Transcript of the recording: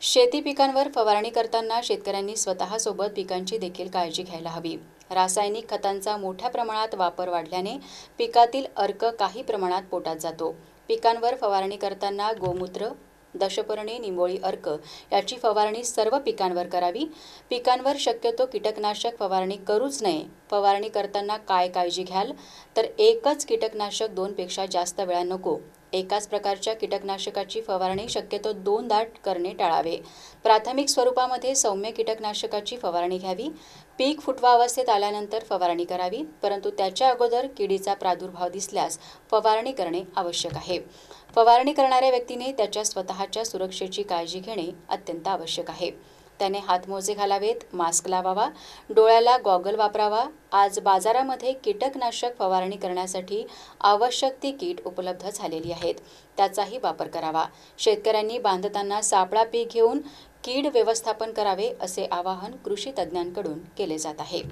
शेती पिकांवर फवारणी करताना शेतकऱ्यांनी स्वतःसोबत पिकांची देखील काळजी घ्यायला हवी। रासायनिक खतांचा मोठ्या प्रमाणात वापर वाढल्याने पिकातील अर्क काही प्रमाणात पोटात जातो। पिकांवर फवारणी करताना गोमूत्र, दशपर्णी, निंबोळी अर्क याची फवारणी सर्व पिकांवर करावी। पिकांवर शक्यतो कीटकनाशक फवारणी करूच नये। फवारणी करताना काय काळजी घ्याल तर एकच कीटकनाशक 2 पेक्षा जास्त वेळा नको। एकाच प्रकारच्या कीटकनाशकाची फवारणी शक्यतो 2दा करणे टाळावे। प्राथमिक स्वरूपामध्ये सौम्य कीटकनाशकाची फवारणी घ्यावी। पीक फुटवा अवस्थेत आल्यानंतर फवारणी करावी, परंतु त्याच्या अगोदर किडीचा प्रादुर्भाव दिसल्यास फवारणी करणे आवश्यक आहे। फवारणी करणाऱ्या व्यक्तीने त्याच्या स्वतःच्या सुरक्षेची काळजी घेणे अत्यंत आवश्यक आहे। त्याने हातमोजे घालावेत, मास्क लावावा, डोळ्याला गॉगल वापरावा। आज बाजारामध्ये कीटकनाशक फवारणी करण्यासाठी आवश्यक ती किट उपलब्ध झालेली आहेत, त्याचाही वापर करावा। शेतकऱ्यांनी बांधताना सापळा पीक घेऊन कीड व्यवस्थापन करावे असे आवाहन कृषी तज्ज्ञांकडून केले जात आहे।